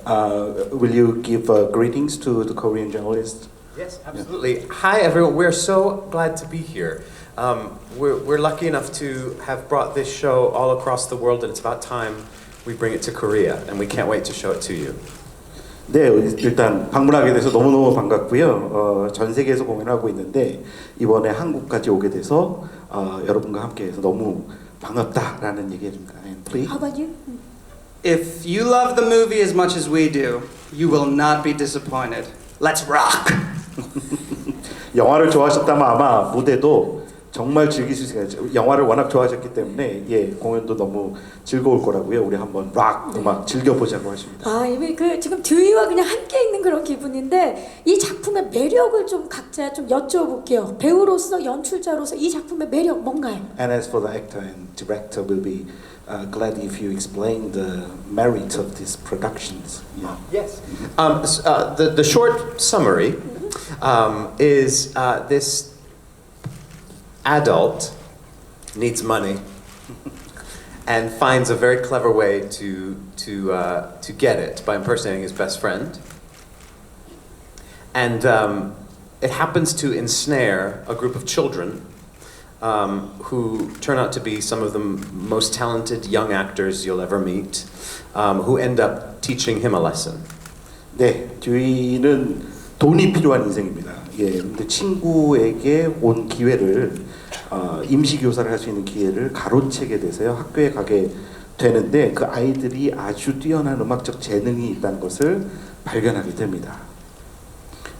Will you give greetings to the Korean journalists? Yes, absolutely. Hi, everyone. We're so glad to be here. We're lucky enough to have brought this show all across the world, and it's about time we bring it to Korea, and we can't wait to show it to you. 네, 일단 방문하게 돼서 너무너무 반갑고요. 전 세계에서 공연하고 있는데 이번에 한국까지 오게 돼서 여러분과 함께해서 너무 반갑다라는 얘기입니다. How about you? If you love the movie as much as we do, you will not be disappointed. Let's rock! 영화를 좋아하셨다면 아마 무대도 정말 즐기실 수 있어요. 영화를 워낙 좋아하셨기 때문에 공연도 너무 즐거울 거라고요. 우리 한번 락 음악 즐겨보자고 하십니다. 아, 이미 지금 듀이와 그냥 함께 있는 그런 기분인데 이 작품의 매력을 좀 각자 좀 여쭤볼게요. 배우로서 연출자로서 이 작품의 매력 뭔가요? And as for the actor and director, we'll be glad if you explain the merit of these productions. Yeah. Yes. The short summary is this adult needs money and finds a very clever way to get it by impersonating his best friend. And it happens to ensnare a group of children who turn out to be some of the most talented young actors you'll ever meet, who end up teaching him a lesson. 네, 듀이는 돈이 필요한 인생입니다. 근데 친구에게 온 기회를 임시 교사를 할 수 있는 기회를 가로채게 돼서요. 학교에 가게 되는데 그 아이들이 아주 뛰어난 음악적 재능이 있다는 것을 발견하게 됩니다.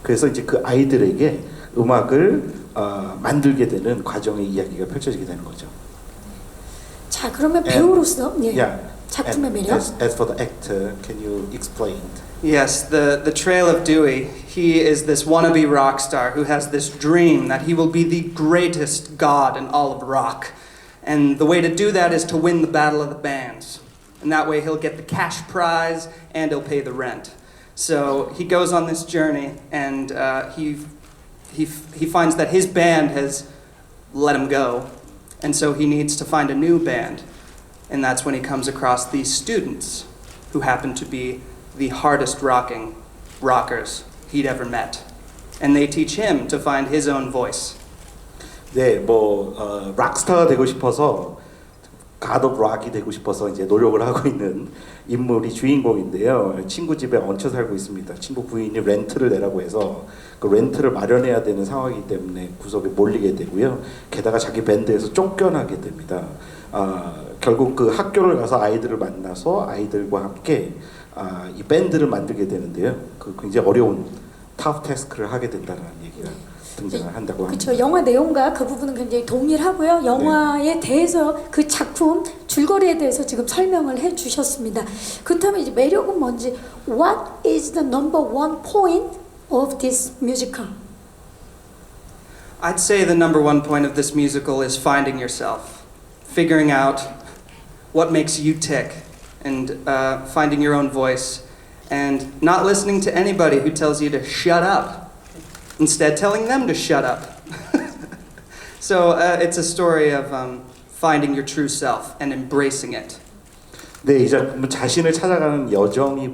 그래서 이제 그 아이들에게 음악을 만들게 되는 과정의 이야기가 펼쳐지게 되는 거죠. 자, 그러면 배우로서 작품의 and 매력. as for the actor, can you explain? Yes, the trail of Dewey. He is this wannabe rock star who has this dream that he will be the greatest god in all of rock. And the way to do that is to win the battle of the bands. And that way he'll get the cash prize and he'll pay the rent. So he goes on this journey and he finds that his band has let him go. And so he needs to find a new band. And that's when he comes across these students who happen to be the hardest rockers he'd ever met. And they teach him to find his own voice. 네, 락스타가 되고 싶어서 God of Rock이 되고 싶어서 이제 노력을 하고 있는 인물이 주인공인데요. 친구 집에 얹혀 살고 있습니다. 친구 부인이 렌트를 내라고 해서 그 렌트를 마련해야 되는 상황이기 때문에 구석에 몰리게 되고요. 게다가 자기 밴드에서 쫓겨나게 됩니다. 결국 그 학교를 가서 아이들을 만나서 아이들과 함께 이 밴드를 만들게 되는데요. 그 굉장히 어려운 타프 태스크를 하게 된다는 얘기가 등장을 한다고 합니다. 그렇죠. 영화 내용과 그 부분은 굉장히 동일하고요. 영화에 대해서 그 작품 줄거리에 대해서 지금 설명을 해주셨습니다. 그렇다면 이제 매력은 뭔지? What is the number one point of this musical? I'd say the number one point of this musical is finding yourself, figuring out what makes you tick, and finding your own voice, and not listening to anybody who tells you to shut up. Instead, telling them to shut up. So it's a story of finding your true self and embracing it. 네, 이 작품은 자신을 찾아가는 여정이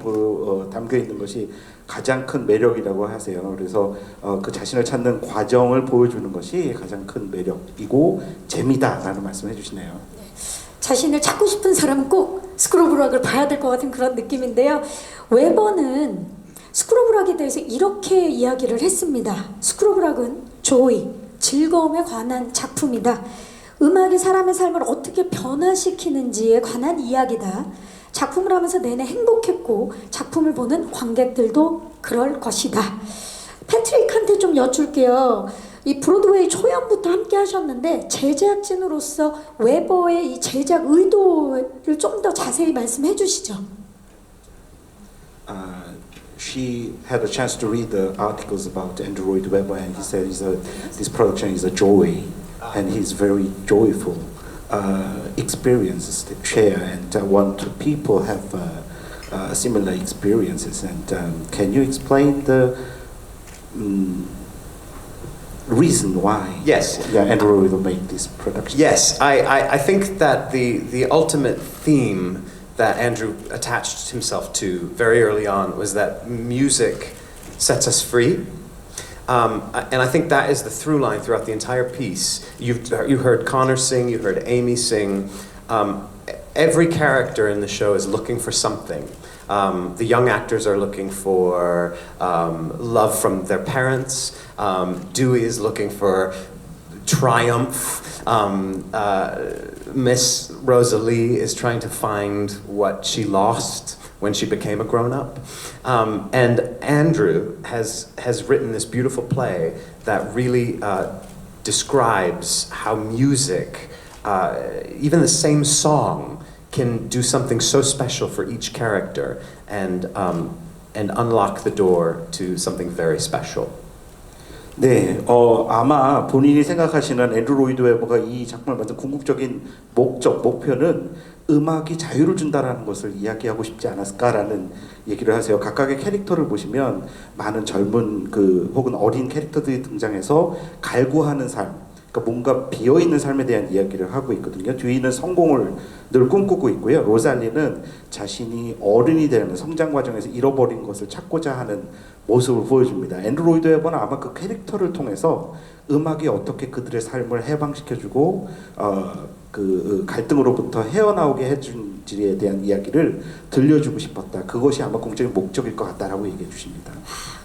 담겨 있는 것이 가장 큰 매력이라고 하세요. 그래서 그 자신을 찾는 과정을 보여주는 것이 가장 큰 매력이고 재미다라는 말씀을 해주시네요. 자신을 찾고 싶은 사람은 꼭 스쿨 오브 락을 봐야 될 것 같은 그런 느낌인데요. 웨버는 스쿨 오브 락에 대해서 이렇게 이야기를 했습니다. 스쿨 오브 락은 조이, 즐거움에 관한 작품이다. 음악이 사람의 삶을 어떻게 변화시키는지에 관한 이야기다. 작품을 하면서 내내 행복했고 작품을 보는 관객들도 그럴 것이다. 패트릭한테 좀 여쭐게요. 이 브로드웨이 초연부터 함께 하셨는데 제작진으로서 웨버의 이 제작 의도를 좀 더 자세히 말씀해 주시죠. She had a chance to read the articles about Andrew Lloyd Webber, and he said this production is a joy, and he's very joyful experiences to share, and want people have similar experiences. And can you explain the reason why? Yes. Andrew Lloyd Webber made this production. Yes, I think that the ultimate theme that Andrew attached himself to very early on was that music sets us free. And I think that is the through line throughout the entire piece. You heard Connor sing, you heard Amy sing. Every character in the show is looking for something. The young actors are looking for love from their parents. Dewey is looking for triumph. Miss Rosalie is trying to find what she lost when she became a grown-up. And Andrew has written this beautiful play that really describes how music, even the same song, can do something so special for each character and unlock the door to something very special. 네, 아마 본인이 생각하시는 앤드루 로이드 웨버가 이 작품을 만든 궁극적인 목표는 음악이 자유를 준다라는 것을 이야기하고 싶지 않았을까라는 얘기를 하세요. 각각의 캐릭터를 보시면 많은 젊은 혹은 어린 캐릭터들이 등장해서 갈구하는 삶, 그러니까 뭔가 비어있는 삶에 대한 이야기를 하고 있거든요. 듀이는 성공을 늘 꿈꾸고 있고요. 로살리는 자신이 어른이 되는 성장 과정에서 잃어버린 것을 찾고자 하는 모습을 보여줍니다. 앤드루 로이드 웨버는 아마 그 캐릭터를 통해서 음악이 어떻게 그들의 삶을 해방시켜주고 그 갈등으로부터 헤어나오게 해준지에 대한 이야기를 들려주고 싶었다. 그것이 아마 공적인 목적일 것 같다라고 얘기해 주십니다.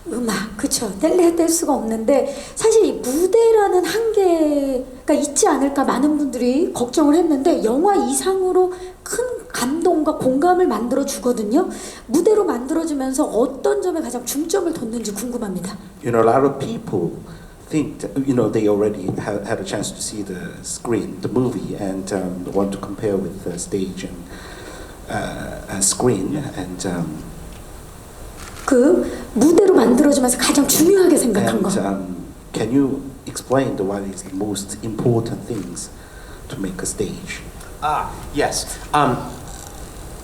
음악, 그쵸. 뗄 수가 없는데 사실 이 무대라는 한계가 있지 않을까 많은 분들이 걱정을 했는데 영화 이상으로 큰 감동과 공감을 만들어 주거든요. 무대로 만들어주면서 어떤 점에 가장 중점을 뒀는지 궁금합니다. You know, a lot of people think that, they already had a chance to see the screen, the movie, and want to compare with the stage and screen, and 그 무대로 만들어주면서 가장 중요하게 생각한 거. can you explain what is the most important things to make a stage? Yes.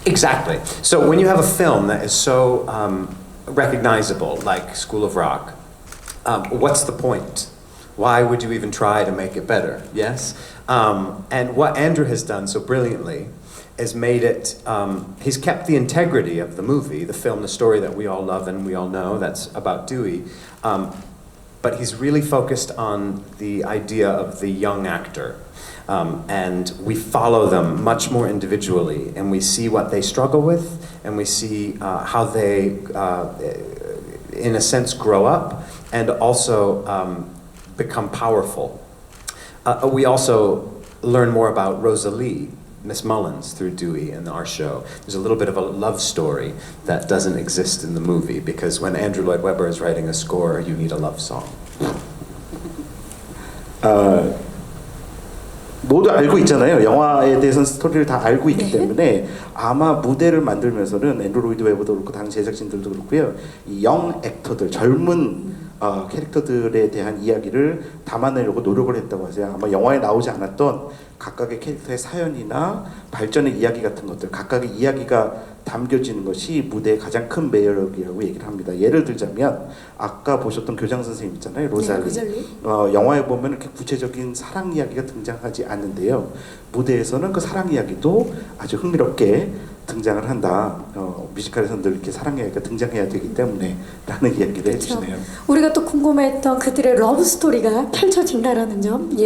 Exactly. So when you have a film that is so recognizable, like School of Rock, what's the point? Why would you even try to make it better? Yes? And what Andrew has done so brilliantly is made it, he's kept the integrity of the movie, the film, the story that we all love and we all know, that's about Dewey, but he's really focused on the idea of the young actor. And we follow them much more individually, and we see what they struggle with, and we see how they, in a sense, grow up, and also become powerful. We also learn more about Rosalie, Miss Mullins, through Dewey in our show. There's a little bit of a love story that doesn't exist in the movie, because when Andrew Lloyd Webber is writing a score, you need a love song. 모두 알고 있잖아요. 영화에 대해서는 스토리를 다 알고 있기 때문에 아마 무대를 만들면서는 앤드루 로이드 웨버도 그렇고 다른 제작진들도 그렇고요. 이 영 액터들, 젊은 캐릭터들에 대한 이야기를 담아내려고 노력을 했다고 하세요. 아마 영화에 나오지 않았던 각각의 캐릭터의 사연이나 발전의 이야기 같은 것들, 각각의 이야기가 담겨지는 것이 무대의 가장 큰 매력이라고 얘기를 합니다. 예를 들자면 아까 보셨던 교장 선생님 있잖아요, 로살리. 네, 영화에 보면 이렇게 구체적인 사랑 이야기가 등장하지 않는데요. 무대에서는 그 사랑 이야기도 아주 흥미롭게 등장을 한다. 뮤지컬에서는 늘 이렇게 사랑 이야기가 등장해야 되기 때문에 라는 이야기를 해주시네요. 우리가 또 궁금했던 그들의 러브 스토리가 펼쳐진다라는 점,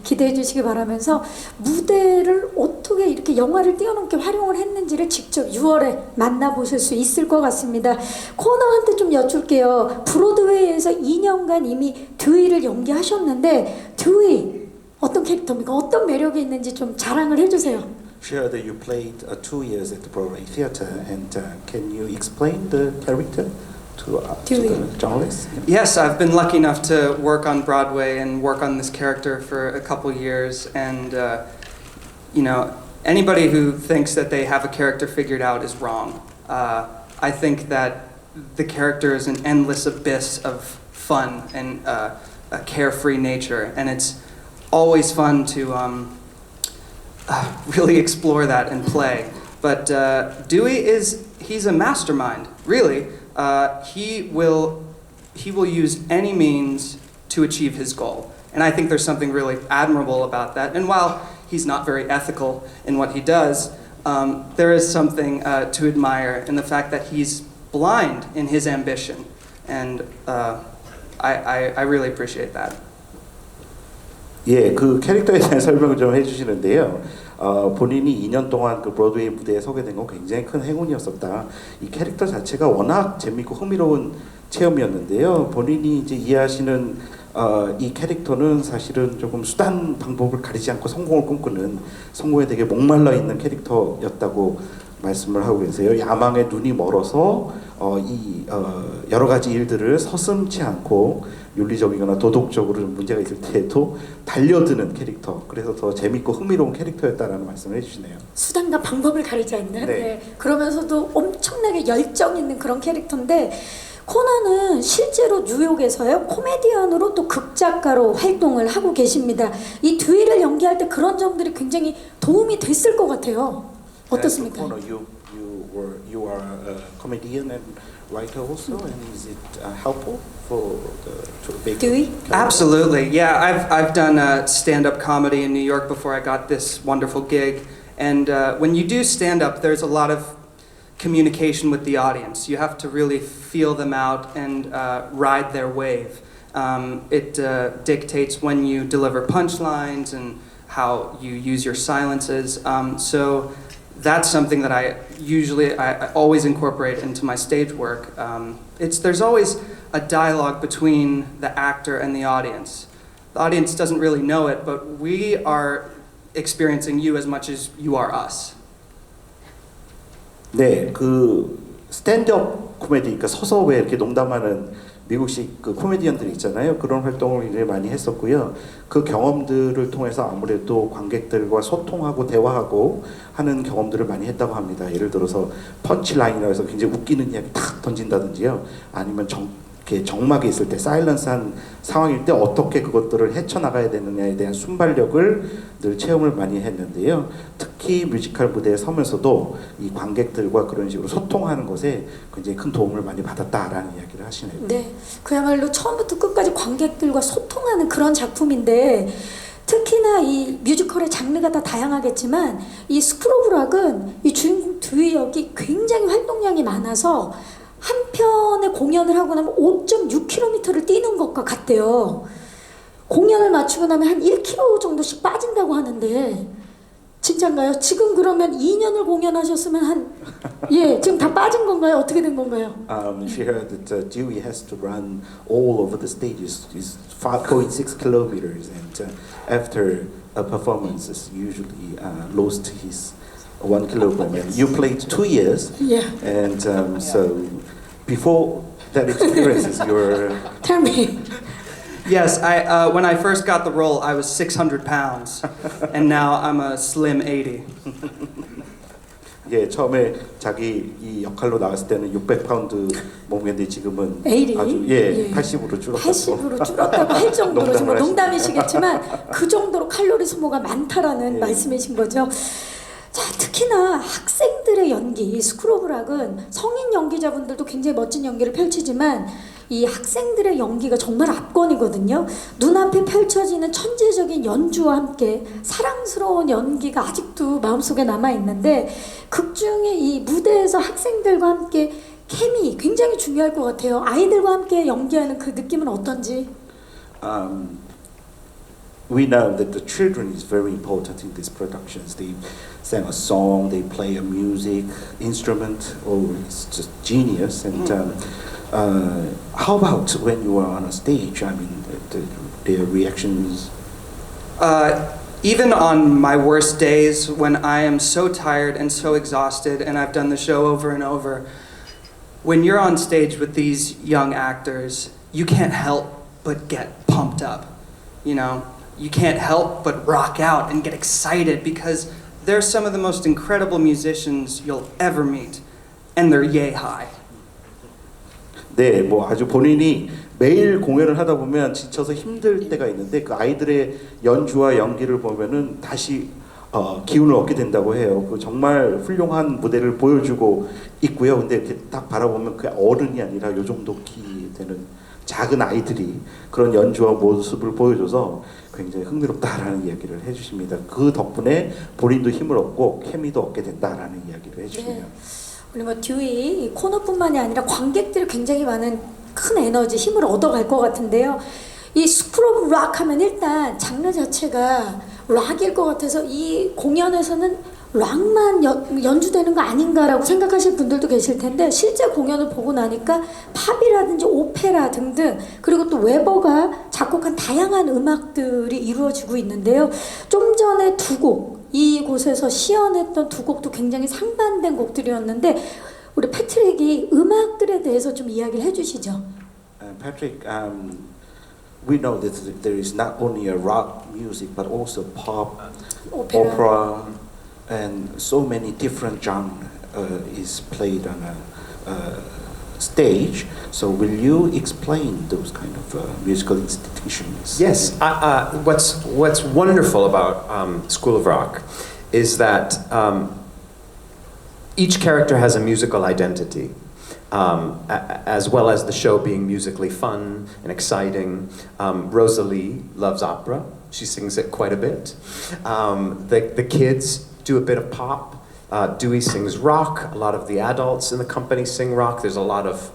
기대해 주시기 바라면서 무대를 어떻게 이렇게 영화를 뛰어넘게 활용을 했는지를 직접 6월에 만나보실 수 있을 것 같습니다. 코너한테 좀 여쭐게요. 브로드웨이에서 2년간 이미 듀이를 연기하셨는데 듀이 어떤 캐릭터입니까? 어떤 매력이 있는지 좀 자랑을 해주세요. Sure, that you played 2 years at the Broadway Theatre, and can you explain the character to the journalists? Yes, I've been lucky enough to work on Broadway and work on this character for a couple years, and anybody who thinks that they have a character figured out is wrong. I think that the character is an endless abyss of fun and a carefree nature, and it's always fun to really explore that and play. But Dewey he's a mastermind, really. He will use any means to achieve his goal. And I think there's something really admirable about that. And while he's not very ethical in what he does, there is something to admire in the fact that he's blind in his ambition, and I really appreciate that. 예, 그 캐릭터에 대한 설명을 좀 해주시는데요. 본인이 2년 동안 그 브로드웨이 무대에 서게 된 건 굉장히 큰 행운이었었다. 이 캐릭터 자체가 워낙 재밌고 흥미로운 체험이었는데요. 본인이 이제 이해하시는 이 캐릭터는 사실은 조금 수단 방법을 가리지 않고 성공을 꿈꾸는 성공에 되게 목말라 있는 캐릭터였다고 말씀을 하고 계세요. 야망에 눈이 멀어서 여러 가지 일들을 서슴지 않고 윤리적이거나 도덕적으로 좀 문제가 있을 때에도 달려드는 캐릭터. 그래서 더 재밌고 흥미로운 캐릭터였다라는 말씀을 해주시네요. 수단과 방법을 가리지 않는 네. 네. 그러면서도 엄청나게 열정 있는 그런 캐릭터인데 코너는 실제로 뉴욕에서요 코미디언으로 또 극작가로 활동을 하고 계십니다. 이 듀이를 연기할 때 그런 점들이 굉장히 도움이 됐을 것 같아요. 어떻습니까? You are a comedian and writer also, and is it helpful for to make 듀이? Absolutely, yeah. I've done stand-up comedy in New York before I got this wonderful gig, and when you do stand-up, there's a lot of communication with the audience. You have to really feel them out and ride their wave. It dictates when you deliver punchlines and how you use your silences. So that's something that I always incorporate into my stage work. There's always a dialogue between the actor and the audience. The audience doesn't really know it, but we are experiencing you as much as you are us. 네, 그 스탠드업 코미디, 그러니까 서서 왜 이렇게 농담하는 미국식 그 코미디언들이 있잖아요. 그런 활동을 굉장히 많이 했었고요. 그 경험들을 통해서 아무래도 관객들과 소통하고 대화하고 하는 경험들을 많이 했다고 합니다. 예를 들어서 펀치라인이라고 해서 굉장히 웃기는 이야기 탁 던진다든지요. 아니면 이렇게 정막에 있을 때 사일런스한 상황일 때 어떻게 그것들을 헤쳐나가야 되느냐에 대한 순발력을 늘 체험을 많이 했는데요. 특히 뮤지컬 무대에 서면서도 이 관객들과 그런 식으로 소통하는 것에 굉장히 큰 도움을 많이 받았다라는 이야기를 하시네요. 네, 그야말로 처음부터 끝까지 관객들과 소통하는 그런 작품인데 특히나 이 뮤지컬의 장르가 다 다양하겠지만 이 스쿨 오브 락은 이 주인공 듀이 역이 굉장히 활동량이 많아서 한 편의 공연을 하고 나면 5.6km를 뛰는 것과 같대요. 공연을 마치고 나면 한 1km 정도씩 빠진다고 하는데 진짜인가요? 지금 그러면 2년을 공연하셨으면 지금 다 빠진 건가요? 어떻게 된 건가요? She heard that Dewey has to run all over the stages. He's 5.6 kilometers, and after a performance, is usually lost his 1 kilogram. And you played 2 years, Yeah. and so before that experience, you're Tell me. Yes, when I first got the role, I was 600 pounds, and now I'm a slim 80. 예, 처음에 자기 이 역할로 나왔을 때는 600파운드 몸이었는데 지금은 80? 아주 예. 80으로 줄었다고. 80으로 줄었다고 할 정도로 정말 농담이시겠지만 그 정도로 칼로리 소모가 많다라는 예. 말씀이신 거죠. 자, 특히나 학생들의 연기, 스쿨 오브 락은 성인 연기자분들도 굉장히 멋진 연기를 펼치지만 이 학생들의 연기가 정말 압권이거든요. 눈앞에 펼쳐지는 천재적인 연주와 함께 사랑스러운 연기가 아직도 마음속에 남아있는데 극 중에 이 무대에서 학생들과 함께 케미 굉장히 중요할 것 같아요. 아이들과 함께 연기하는 그 느낌은 어떤지? We know that the children is very important in these productions. They sing a song, they play a music instrument. Oh, it's just genius. And how about when you are on a stage? I mean, their reactions. Even on my worst days, when I am so tired and so exhausted, and I've done the show over and over, when you're on stage with these young actors, you can't help but get pumped up. You know, you can't help but rock out and get excited because they're some of the most incredible musicians you'll ever meet, and they're yay high. 네, 뭐 아주 본인이 매일 공연을 하다 보면 지쳐서 힘들 때가 있는데 그 아이들의 연주와 연기를 보면은 다시 기운을 얻게 된다고 해요. 그 정말 훌륭한 무대를 보여주고 있고요. 근데 이렇게 딱 바라보면 그 어른이 아니라 요 정도 키 되는 작은 아이들이 그런 연주와 모습을 보여줘서 굉장히 흥미롭다라는 이야기를 해주십니다. 그 덕분에 본인도 힘을 얻고 케미도 얻게 된다라는 이야기를 해주시네요. 네. 우리 뭐 듀이 코너뿐만이 아니라 관객들이 굉장히 많은 큰 에너지, 힘을 얻어갈 것 같은데요. 이 스쿨 오브 락 하면 일단 장르 자체가 락일 것 같아서 이 공연에서는 락만 연주되는 거 아닌가라고 생각하실 분들도 계실 텐데 실제 공연을 보고 나니까 팝이라든지 오페라 등등 그리고 또 웨버가 작곡한 다양한 음악들이 이루어지고 있는데요. 좀 전에 두 곡, 이곳에서 시연했던 두 곡도 굉장히 상반된 곡들이었는데 우리 패트릭이 음악들에 대해서 좀 이야기를 해주시죠. Patrick, we know that there is not only a rock music but also pop, opera, and so many different genre is played on a stage. So will you explain those kind of musical institutions? Yes. What's wonderful about School of Rock is that each character has a musical identity. As well as the show being musically fun and exciting. Rosalie loves opera. She sings it quite a bit. The kids do a bit of pop. Dewey sings rock. A lot of the adults in the company sing rock. There's a lot of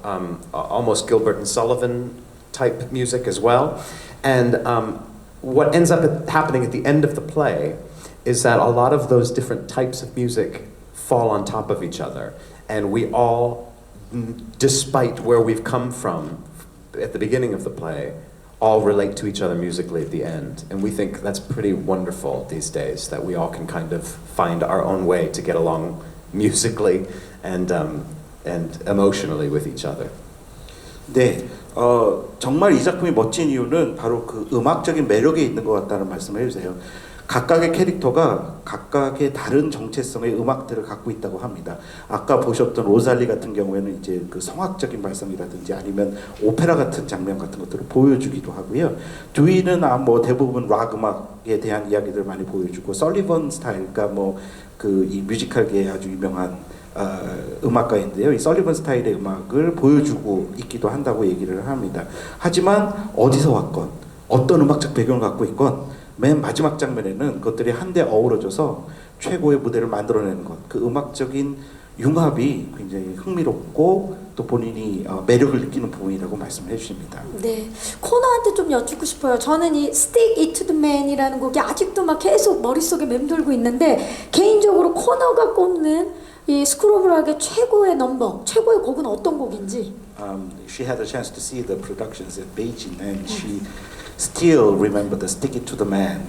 almost Gilbert and Sullivan type music as well. And what ends up happening at the end of the play is that a lot of those different types of music fall on top of each other. And we all, despite where we've come from at the beginning of the play, all relate to each other musically at the end. And we think that's pretty wonderful these days, that we all can kind of find our own way to get along musically and emotionally with each other. 네, 정말 이 작품이 멋진 이유는 바로 그 음악적인 매력에 있는 것 같다는 말씀을 해주세요. 각각의 캐릭터가 각각의 다른 정체성의 음악들을 갖고 있다고 합니다. 아까 보셨던 로살리 같은 경우에는 이제 그 성악적인 발성이라든지 아니면 오페라 같은 장면 같은 것들을 보여주기도 하고요. 듀이는 뭐 대부분 락 음악에 대한 이야기들을 많이 보여주고 설리번 스타일, 그러니까 뭐 그 이 뮤지컬계에 아주 유명한 음악가인데요. 이 설리번 스타일의 음악을 보여주고 있기도 한다고 얘기를 합니다. 하지만 어디서 왔건 어떤 음악적 배경을 갖고 있건 맨 마지막 장면에는 그것들이 한데 어우러져서 최고의 무대를 만들어내는 것, 그 음악적인 융합이 굉장히 흥미롭고 또 본인이 매력을 느끼는 부분이라고 말씀을 해주십니다. 네, 코너한테 좀 여쭙고 싶어요. 저는 이 Stick It to the Man이라는 곡이 아직도 막 계속 머릿속에 맴돌고 있는데 개인적으로 코너가 꼽는 이 스쿨 오브 락의 최고의 넘버, 최고의 곡은 어떤 곡인지. She had a chance to see the productions at Beijing and she still remember the Stick It to the Man.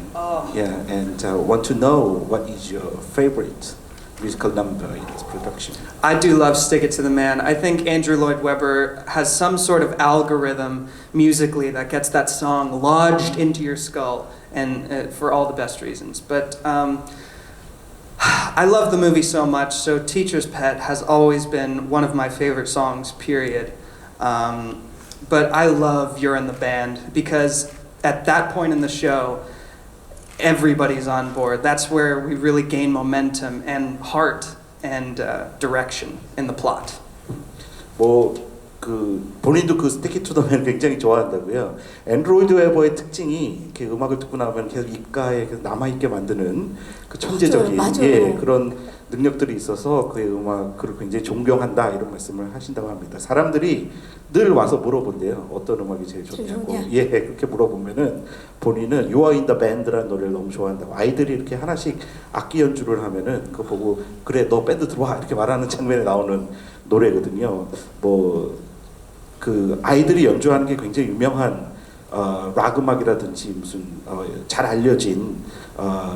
Yeah, and want to know what is your favorite musical number in this production? I do love Stick It to the Man. I think Andrew Lloyd Webber has some sort of algorithm musically that gets that song lodged into your skull, and for all the best reasons. But I love the movie so much, so Teacher's Pet has always been one of my favorite songs, period. But I love You're in the Band because at that point in the show, everybody's on board. That's where we really gain momentum and heart and direction in the plot. 그 본인도 그 스티키 투 더 맨 굉장히 좋아한다고요. 앤드로이드 웨버의 특징이 이렇게 음악을 듣고 나면 계속 입가에 계속 남아있게 만드는 그 천재적인 맞아요. 그런 능력들이 있어서 그의 음악을 굉장히 존경한다 이런 말씀을 하신다고 합니다. 사람들이 늘 와서 물어본대요. 어떤 음악이 제일 좋냐고. 예, 그렇게 물어보면은 본인은 You Are in the Band라는 노래를 너무 좋아한다고. 아이들이 이렇게 하나씩 악기 연주를 하면은 그거 보고 그래 너 밴드 들어와 이렇게 말하는 장면에 나오는 노래거든요. 그 아이들이 연주하는 게 굉장히 유명한 락 음악이라든지 무슨 잘 알려진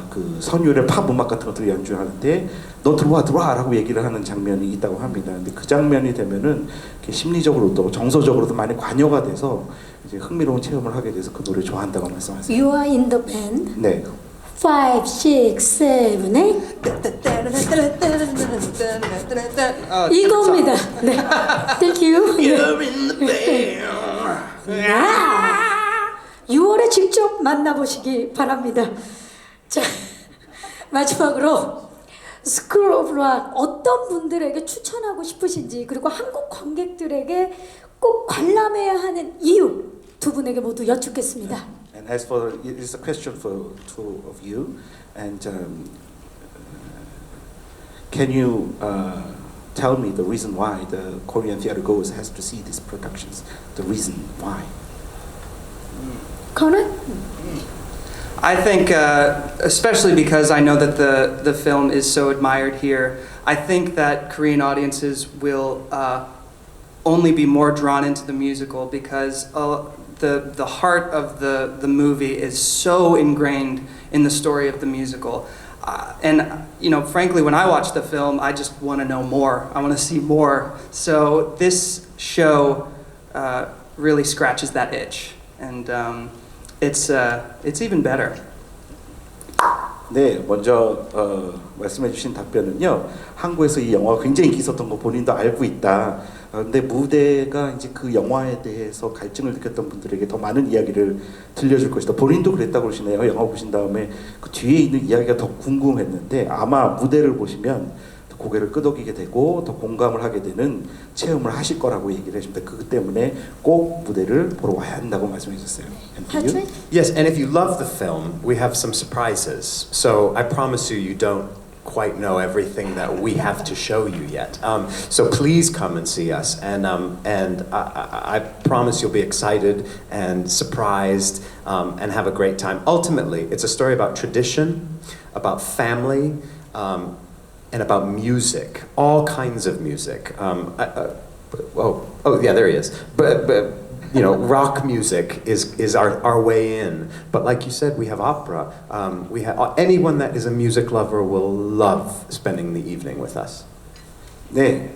그 선율의 팝 음악 같은 것들을 연주하는데 너 들어와라고 얘기를 하는 장면이 있다고 합니다. 근데 그 장면이 되면은 심리적으로도 정서적으로도 많이 관여가 돼서 이제 흥미로운 체험을 하게 돼서 그 노래 좋아한다고 말씀하세요. You are in the band. 네. 5, 6, 7, 8. 이겁니다. 네. Thank you. You're in the band. 6월에 직접 만나보시기 바랍니다. 자, 마지막으로 스쿨 오브 락 어떤 분들에게 추천하고 싶으신지 그리고 한국 관객들에게 꼭 관람해야 하는 이유 두 분에게 모두 여쭙겠습니다. And as for it's a question for two of you, and can you tell me the reason why the Korean theater goers has to see these productions? The reason why? Conan? I think, especially because I know that the film is so admired here, I think that Korean audiences will only be more drawn into the musical because the heart of the movie is so ingrained in the story of the musical. And you know, frankly, when I watch the film, I just want to know more. I want to see more. So this show really scratches that itch, and it's even better. 네, 먼저 말씀해주신 답변은요. 한국에서 이 영화가 굉장히 인기 있었던 거 본인도 알고 있다. 근데 무대가 이제 그 영화에 대해서 갈증을 느꼈던 분들에게 더 많은 이야기를 들려줄 것이다. 본인도 그랬다고 그러시네요. 영화 보신 다음에 그 뒤에 있는 이야기가 더 궁금했는데 아마 무대를 보시면 고개를 끄덕이게 되고 더 공감을 하게 되는 체험을 하실 거라고 얘기를 해줍니다. 그것 때문에 꼭 무대를 보러 와야 한다고 말씀해 주셨어요. Patrick? Yes, and if you love the film, we have some surprises. So I promise you, you don't quite know everything that we have to show you yet. So please come and see us, and I promise you'll be excited and surprised and have a great time. Ultimately, it's a story about tradition, about family, and about music, all kinds of music. Yeah, there he is. But you know, rock music is our way in. But like you said, we have opera. We have anyone that is a music lover will love spending the evening with us. 네,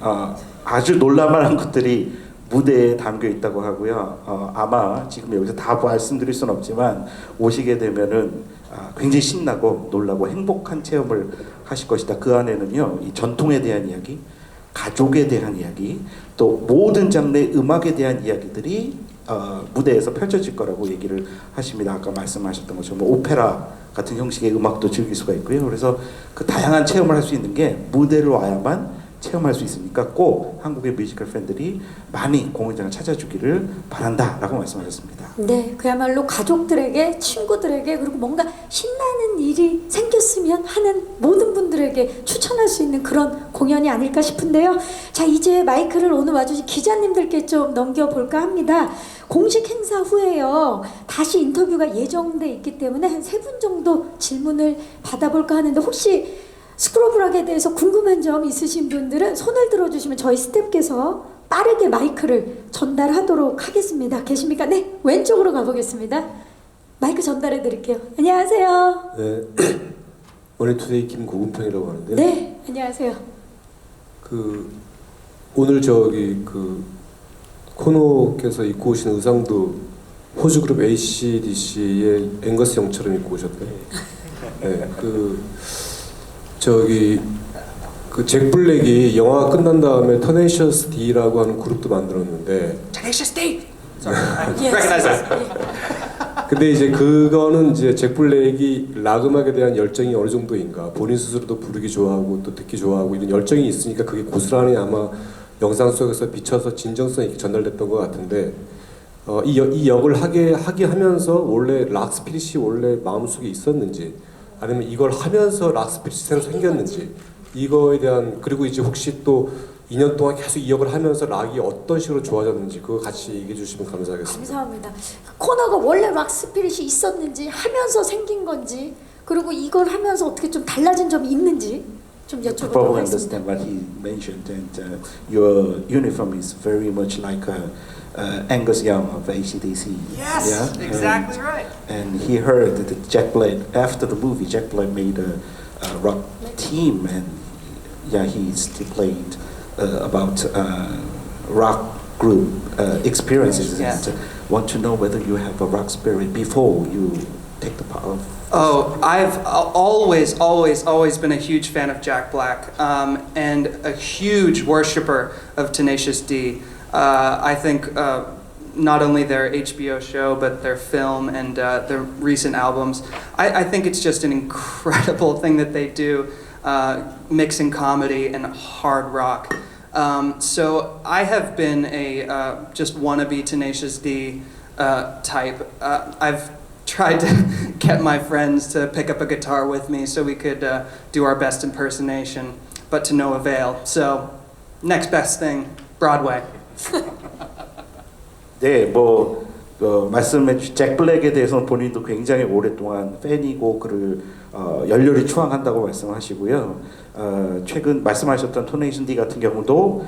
아주 놀랄만한 것들이 무대에 담겨 있다고 하고요. 아마 지금 여기서 다 말씀드릴 수는 없지만 오시게 되면은 굉장히 신나고 놀라고 행복한 체험을 하실 것이다. 그 안에는요, 이 전통에 대한 이야기, 가족에 대한 이야기, 또 모든 장르의 음악에 대한 이야기들이 무대에서 펼쳐질 거라고 얘기를 하십니다. 아까 말씀하셨던 것처럼 뭐 오페라 같은 형식의 음악도 즐길 수가 있고요. 그래서 그 다양한 체험을 할 수 있는 게 무대를 와야만 체험할 수 있으니까 꼭 한국의 뮤지컬 팬들이 많이 공연장을 찾아주기를 바란다라고 말씀하셨습니다. 네, 그야말로 가족들에게, 친구들에게, 그리고 뭔가 신나는 일이 생겼으면 하는 모든 분들에게 추천할 수 있는 그런 공연이 아닐까 싶은데요. 자, 이제 마이크를 오늘 와주신 기자님들께 좀 넘겨볼까 합니다. 공식 행사 후에요, 다시 인터뷰가 예정돼 있기 때문에 한 3분 정도 질문을 받아볼까 하는데 혹시 스크로브락에 대해서 궁금한 점 있으신 분들은 손을 들어주시면 저희 스태프께서 빠르게 마이크를 전달하도록 하겠습니다. 계십니까? 네, 왼쪽으로 가보겠습니다. 마이크 전달해 드릴게요. 안녕하세요. 네, 머니투데이 김고금평이라고 하는데요. 네, 안녕하세요. 오늘 그 코노께서 입고 오신 의상도 호주 그룹 AC/DC의 앵거스 영처럼 입고 오셨대요. 네, 잭 블랙이 영화가 끝난 다음에 터네이셔스 D라고 하는 그룹도 만들었는데 Tenacious D. Sorry, Yes. recognize that. 근데 이제 그거는 이제 잭 블랙이 락 음악에 대한 열정이 어느 정도인가, 본인 스스로도 부르기 좋아하고 또 듣기 좋아하고 이런 열정이 있으니까 그게 고스란히 아마 영상 속에서 비춰서 진정성 있게 전달됐던 것 같은데, 이 역을 하게 하면서 원래 락 스피릿이 원래 마음속에 있었는지, 아니면 이걸 하면서 락 스피릿이 새로 생겼는지, 이거에 대한, 그리고 이제 혹시 또 2년 동안 계속 이 역을 하면서 락이 어떤 식으로 좋아졌는지 그거 같이 얘기해 주시면 감사하겠습니다. 감사합니다. 코너가 원래 락 스피릿이 있었는지, 하면서 생긴 건지, 그리고 이걸 하면서 어떻게 좀 달라진 점이 있는지 좀 여쭤보도록 Probably 하겠습니다. understand what he mentioned, and your uniform is very much like Angus Young of AC/DC. Yes, yeah? exactly right. And he heard that Jack Black, after the movie, Jack Black made a rock team, and yeah, he still played about rock group experiences. Yes. And want to know whether you have a rock spirit before you take the part of. Oh, I've always been a huge fan of Jack Black, and a huge worshiper of Tenacious D. I think not only their HBO show, but their film and their recent albums. I think it's just an incredible thing that they do, mixing comedy and hard rock. So I have been a just wannabe Tenacious D type. I've tried to get my friends to pick up a guitar with me so we could do our best impersonation, but to no avail. So, next best thing, Broadway. 네, 말씀해 주신 잭 블랙에 대해서는 본인도 굉장히 오랫동안 팬이고 그를 열렬히 추앙한다고 말씀하시고요. 최근 말씀하셨던 토네이션 D 같은 경우도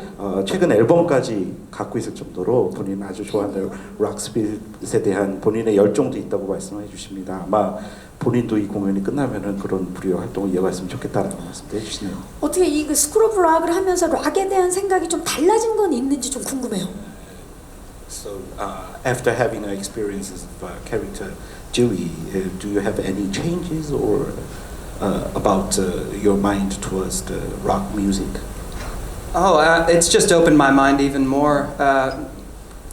최근 앨범까지 갖고 있을 정도로 본인은 아주 좋아한다고 락스핏에 대한 본인의 열정도 있다고 말씀해 주십니다. 아마 본인도 이 공연이 끝나면은 그런 불의 활동을 이어갔으면 좋겠다라고 말씀도 해주시네요. 어떻게 이 스쿨 오브 락을 하면서 락에 대한 생각이 좀 달라진 건 있는지 좀 궁금해요. So after having experiences of character Dewey, do you have any changes or about your mind towards the rock music? It's just opened my mind even more.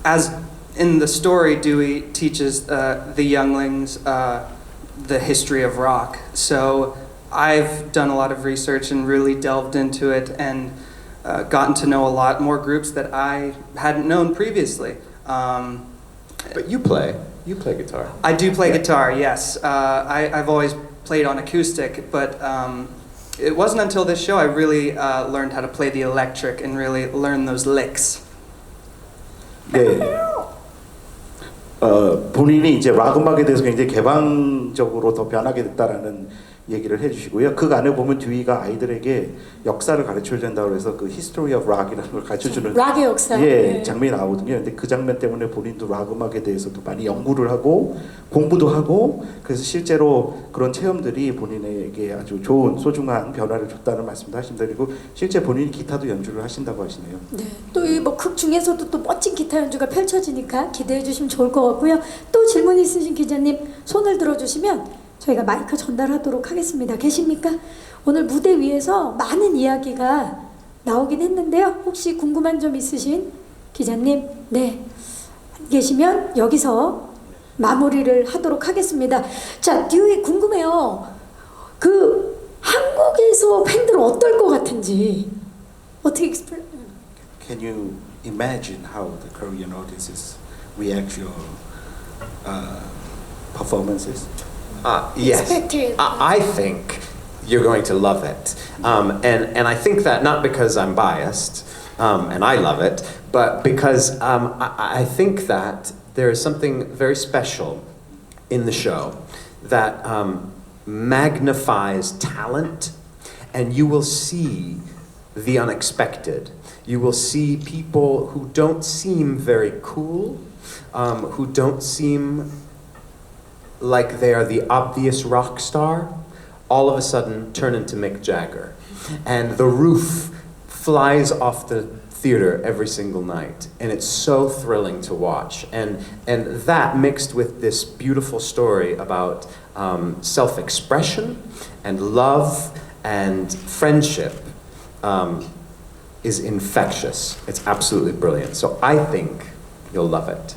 As in the story, Dewey teaches the younglings the history of rock. So I've done a lot of research and really delved into it and gotten to know a lot more groups that I hadn't known previously. But you play guitar. I do play guitar, yes. I've always played on acoustic, but it wasn't until this show I really learned how to play the electric and really learn those licks. 네. 본인이 이제 락 음악에 대해서 굉장히 개방적으로 더 변하게 됐다라는 얘기를 해주시고요. 그 안에 보면 듀이가 아이들에게 역사를 가르쳐야 된다고 해서 그 History of Rock이라는 걸 가르쳐주는 락의 역사. 예, 장면이 나오거든요. 근데 그 장면 때문에 본인도 락 음악에 대해서도 많이 연구를 하고 공부도 하고 그래서 실제로 그런 체험들이 본인에게 아주 좋은 소중한 변화를 줬다는 말씀도 하십니다. 그리고 실제 본인이 기타도 연주를 하신다고 하시네요. 네. 또 이 뭐 극 중에서도 또 멋진 기타 연주가 펼쳐지니까 기대해 주시면 좋을 것 같고요. 또 질문 있으신 기자님 손을 들어주시면 저희가 마이크 전달하도록 하겠습니다. 계십니까? 오늘 무대 위에서 많은 이야기가 나오긴 했는데요. 혹시 궁금한 점 있으신 기자님? 네. 안 계시면 여기서 마무리를 하도록 하겠습니다. 자, 듀이 궁금해요. 그 한국에서 팬들 어떨 것 같은지 어떻게 explain? Can you imagine how the Korean audiences react to your performances? Yes. Expected. I think you're going to love it. And I think that not because I'm biased, and I love it, but because I think that there is something very special in the show that magnifies talent, and you will see the unexpected. You will see people who don't seem very cool, who don't seem like they are the obvious rock star, all of a sudden turn into Mick Jagger. And the roof flies off the theater every single night. And it's so thrilling to watch. And that mixed with this beautiful story about self-expression and love and friendship is infectious. It's absolutely brilliant. So I think you'll love it.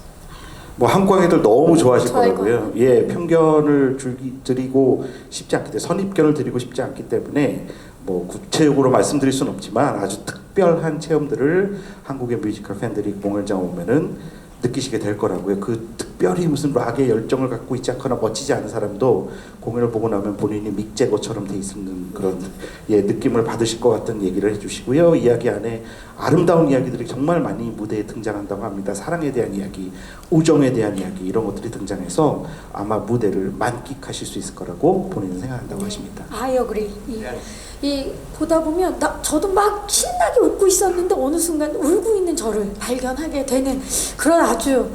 뭐 한국 관객들 너무 좋아하실 좋아할 거라고요. 예, 편견을 드리고 싶지 않기 때문에 선입견을 드리고 싶지 않기 때문에 뭐 구체적으로 말씀드릴 수는 없지만 아주 특별한 체험들을 한국의 뮤지컬 팬들이 공연장 오면은 느끼시게 될 거라고요. 그 특별히 무슨 락의 열정을 갖고 있지 않거나 멋지지 않은 사람도 공연을 보고 나면 본인이 믹 제거처럼 돼 있는 그런 느낌을 받으실 것 같은 얘기를 해주시고요. 이야기 안에 아름다운 이야기들이 정말 많이 무대에 등장한다고 합니다. 사랑에 대한 이야기, 우정에 대한 이야기 이런 것들이 등장해서 아마 무대를 만끽하실 수 있을 거라고 본인은 생각한다고 하십니다. I agree. 이 보다 보면 저도 막 신나게 웃고 있었는데 어느 순간 울고 있는 저를 발견하게 되는 그런 아주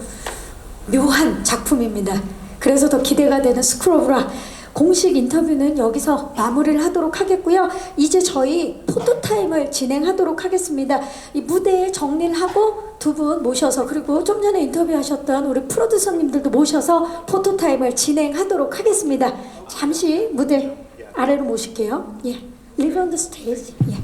묘한 작품입니다. 그래서 더 기대가 되는 스쿨 오브 락 공식 인터뷰는 여기서 마무리를 하도록 하겠고요. 이제 저희 포토타임을 진행하도록 하겠습니다. 이 무대에 정리를 하고 두 분 모셔서 그리고 좀 전에 인터뷰하셨던 우리 프로듀서님들도 모셔서 포토타임을 진행하도록 하겠습니다. 잠시 무대 아래로 모실게요. 예. Live on the stage. 예.